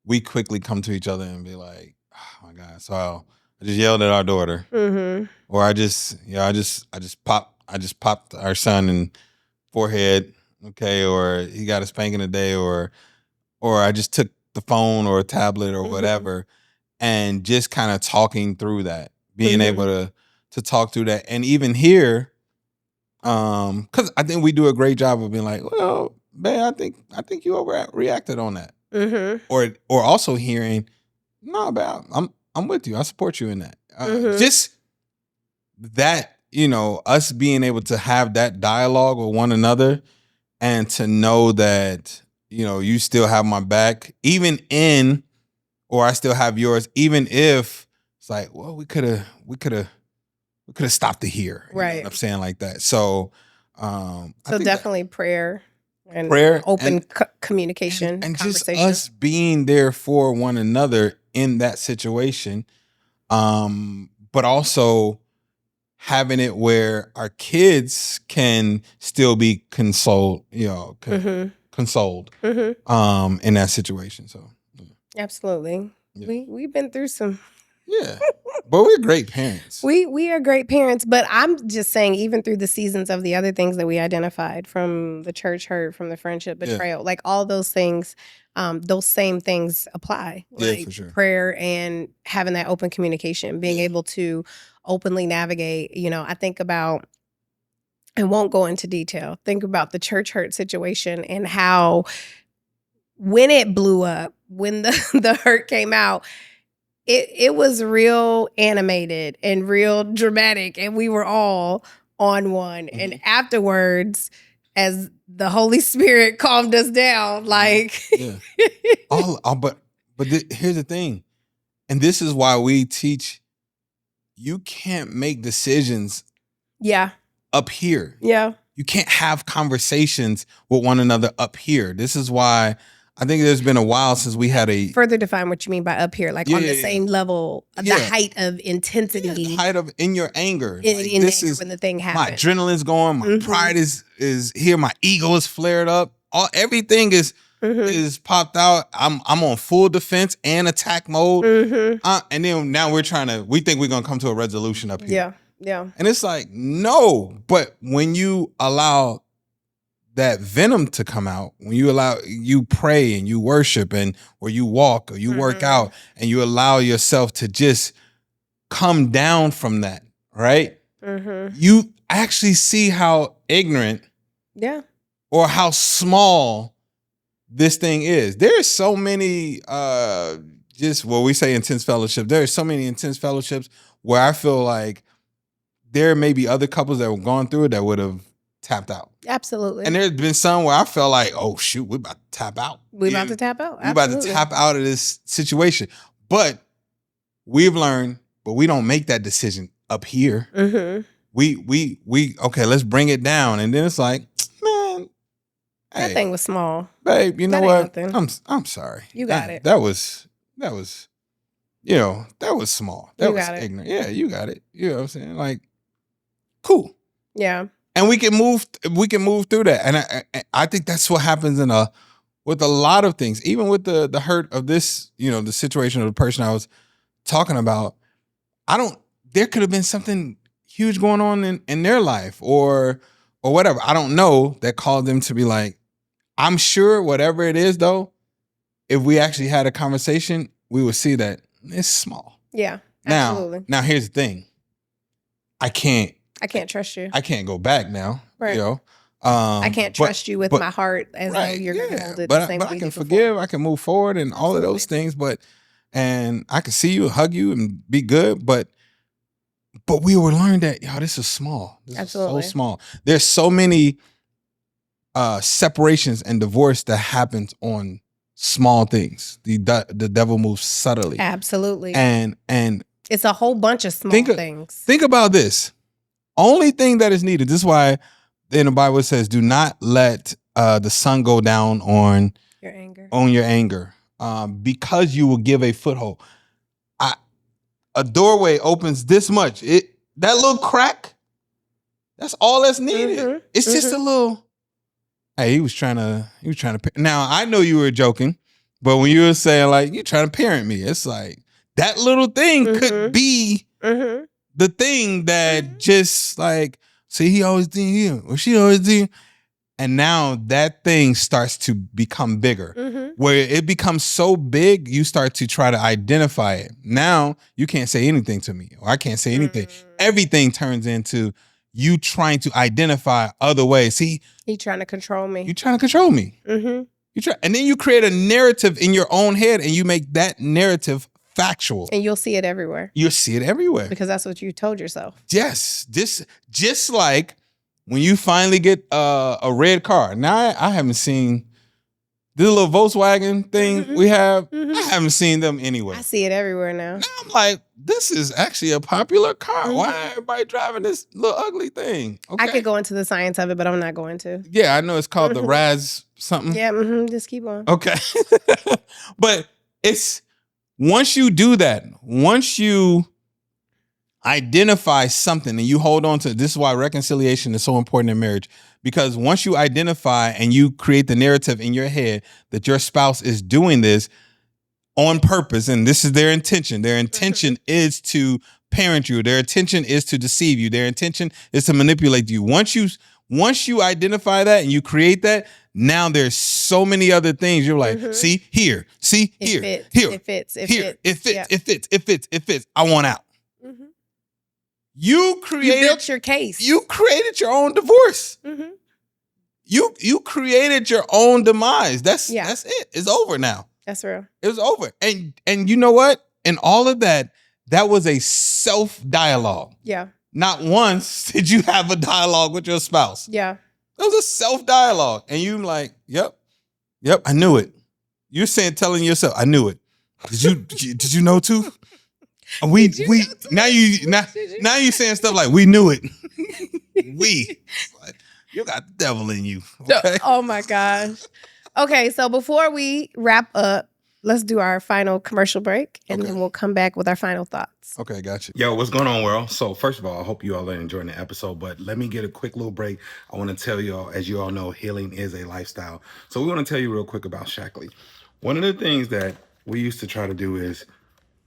We quickly come to each other and be like, oh my God. So I just yelled at our daughter. Or I just popped our son in forehead. Okay. Or he got a spanking today, or I just took the phone or a tablet or whatever, and just kind of talking through that, being able to talk through that. And even here, Because I think we do a great job of being like, well, man, I think you overreacted on that. Mm-hmm. Or also hearing, no, but I'm with you. I support you in that. Just that, us being able to have that dialogue with one another and to know that, you still have my back, or I still have yours, even if it's like, well, we could have stopped it here. Right. You know what I'm saying, like that. So, so definitely prayer and open communication and just conversation. us being there for one another in that situation. But also having it where our kids can still be consoled, consoled, in that situation. So, absolutely, we've been through some. Yeah, but we're great parents. We are great parents, but I'm just saying, even through the seasons of the other things that we identified, from the church hurt, from the friendship betrayal, like all those things, those same things apply. Like for sure. Prayer and having that open communication, being able to openly navigate. I think about, and won't go into detail, think about the church hurt situation and how when it blew up, when the hurt came out, it was real animated and real dramatic, and we were all on one. Mm-hmm. And afterwards, as the Holy Spirit calmed us down, like but here's the thing, and this is why we teach: you can't make decisions. Up here. You can't have conversations with one another up here. This is why I think there's been a while since we had a... Further define what you mean by up here, like on the same level, the height of intensity. The height of, in your anger. In this anger, when the thing happens. My adrenaline's going, my pride is here, my ego is flared up. Everything is popped out. I'm on full defense and attack mode. And then now we think we're going to come to a resolution up here. Yeah. And it's like, no. But when you allow that venom to come out, when you pray and you worship, and or you walk or you work out, and you allow yourself to just come down from that, right? You actually see how ignorant or how small this thing is. There's so many we say intense fellowship. There's so many intense fellowships where I feel like there may be other couples that have gone through it that would have tapped out. Absolutely. And there's been some where I felt like, oh shoot, we're about to tap out. We're about to tap out. We're about to tap out of this situation. But we've learned, but we don't make that decision up here. We okay, let's bring it down. And then it's like, man, that thing was small. Babe, you know what? I'm sorry. You got it. That was that was small. That was ignorant. Yeah, you got it. You know what I'm saying? Like, cool. Yeah. And we can move through that. And I think that's what happens with a lot of things, even with the hurt of this, the situation of the person I was talking about. There could have been something huge going on in their life or whatever. I don't know, that caused them to be like, I'm sure whatever it is though, if we actually had a conversation, we would see that it's small. Yeah, absolutely. Now here's the thing. I can't trust you. I can't go back now. Right. I can't trust you with my heart as though you're going to hold it the same way. But I can forgive. I can move forward and all of those things. And I can see you, hug you, and be good. But we will learn that this is small. This is so small. There's so many separations and divorce that happens on small things. The devil moves subtly. Absolutely. And it's a whole bunch of small things. Think about this. Only thing that is needed. This is why in the Bible it says, do not let the sun go down on your anger. Because you will give a foothold. A doorway opens this much. That little crack, that's all that's needed. It's just a little. Hey, he was trying to. Now I know you were joking, but when you were saying like you're trying to parent me, it's like that little thing could be the thing that just like, see, he always did you, or she always did. And now that thing starts to become bigger, where it becomes so big, you start to try to identify it. Now you can't say anything to me, or I can't say anything. Everything turns into you trying to identify other ways. See, you trying to control me. You trying to control me. Mm-hmm. And then you create a narrative in your own head, and you make that narrative factual. And you'll see it everywhere. You'll see it everywhere. Because that's what you told yourself. Yes. Just like when you finally get a red car. Now, I haven't seen this little Volkswagen thing we have. I haven't seen them anywhere. I see it everywhere now. Now I'm like, this is actually a popular car. Why is everybody driving this little ugly thing? Okay. I could go into the science of it, but I'm not going to. Yeah, I know it's called the Raz something. Yeah, just keep on. Okay. But it's once you do that, once you identify something and you hold on to, this is why reconciliation is so important in marriage, because once you identify and you create the narrative in your head that your spouse is doing this on purpose, and this is their intention is to parent you, their intention is to deceive you, their intention is to manipulate you. Once you identify that and you create that, now there's so many other things. You're like, see here, it fits. I want out. You built your case. You created your own divorce. You created your own demise. That's it. It's over now. That's real. It was over. And you know what? And all of that was a self-dialogue. Yeah. Not once did you have a dialogue with your spouse. Yeah. It was a self-dialogue. And you like, yep, I knew it. You're telling yourself, I knew it. Did you know too? Now you saying stuff like we knew it. You got the devil in you. Okay? Oh my gosh. Okay, so before we wrap up, let's do our final commercial break, and then we'll come back with our final thoughts. Okay, gotcha. Yo, what's going on, world? So first of all, I hope you all are enjoying the episode, but let me get a quick little break. I want to tell you all, as you all know, healing is a lifestyle. So we want to tell you real quick about Shackley. One of the things that we used to try to do is,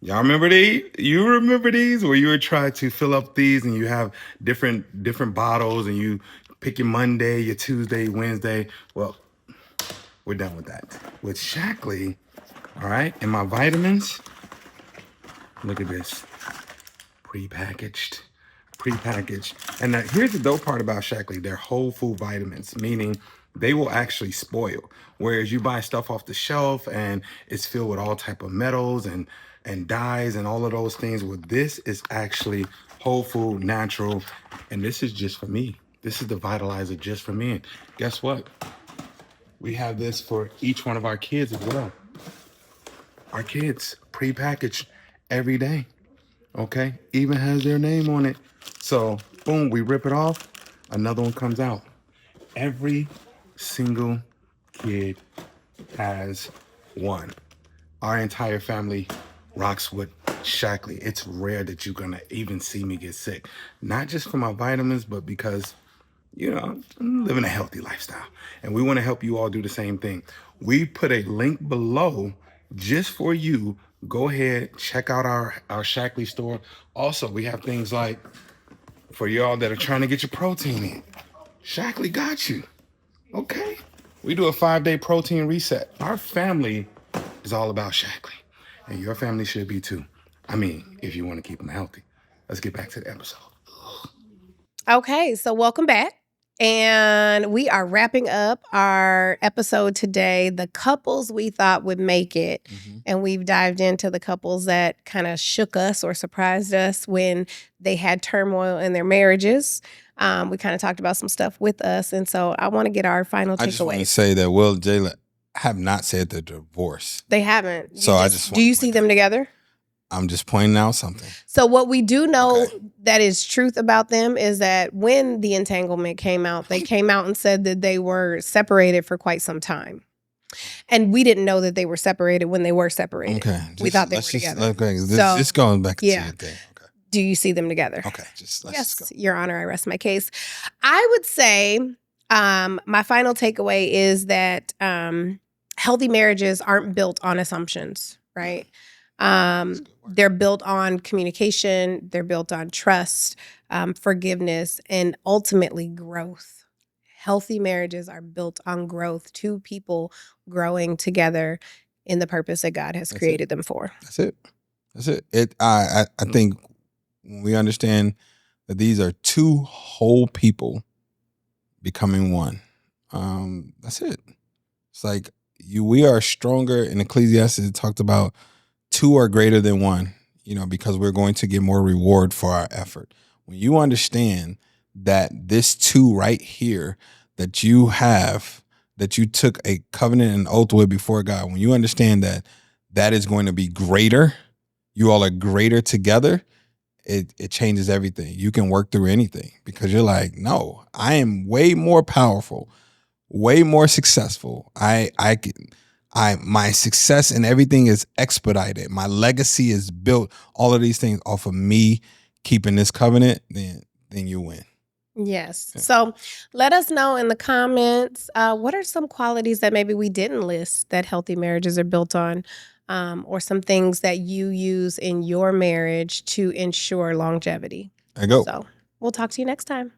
y'all remember these? You remember these? Where you would try to fill up these and you have different bottles and you pick your Monday, your Tuesday, Wednesday. Well, we're done with that. With Shackley, all right, and my vitamins, look at this. Prepackaged. And now, here's the dope part about Shackley. They're whole food vitamins, meaning they will actually spoil. Whereas you buy stuff off the shelf and it's filled with all type of metals and dyes and all of those things. Well, this is actually whole food, natural, and this is just for me. This is the vitalizer just for me. And guess what? We have this for each one of our kids as well. Our kids, prepackaged every day. Okay? Even has their name on it. So, boom, we rip it off. Another one comes out. Every single kid has one. Our entire family rocks with Shackley. It's rare that you're going to even see me get sick. Not just for my vitamins, but because, I'm living a healthy lifestyle. And we want to help you all do the same thing. We put a link below just for you. Go ahead, check out our Shackley store. Also, we have things like for y'all that are trying to get your protein in. Shackley got you. Okay? We do a 5-day protein reset. Our family is all about Shackley. And your family should be too. I mean, if you want to keep them healthy. Let's get back to the episode. Okay, so welcome back. And we are wrapping up our episode today, the couples we thought would make it. And we've dived into the couples that kind of shook us or surprised us when they had turmoil in their marriages. We kind of talked about some stuff with us. And so I want to get our final takeaways. I just want to say that Will and Jayla have not said they're divorced. They haven't. So do you see them together? I'm just pointing out something. So what we do know that is truth about them is that when the entanglement came out, they came out and said that they were separated for quite some time. And we didn't know that they were separated when they were separated. Okay. We thought they were together. Okay. This going back to your thing. Okay. Do you see them together? Okay. Let's go. Your Honor, I rest my case. I would say my final takeaway is that healthy marriages aren't built on assumptions, right? They're built on communication, they're built on trust, forgiveness, and ultimately growth. Healthy marriages are built on growth, two people growing together in the purpose that God has created them for. That's it. I think when we understand that these are two whole people becoming one. That's it. It's like we are stronger. In Ecclesiastes, it talked about two are greater than one, because we're going to get more reward for our effort. When you understand that this two right here that you have, that you took a covenant and oath with before God, when you understand that is going to be greater, you all are greater together, it changes everything. You can work through anything because you're like, no, I am way more powerful, way more successful. My success and everything is expedited. My legacy is built. All of these things off of me keeping this covenant. Then you win. Yes. Yeah. So let us know in the comments, what are some qualities that maybe we didn't list that healthy marriages are built on, or some things that you use in your marriage to ensure longevity. There you go. So we'll talk to you next time.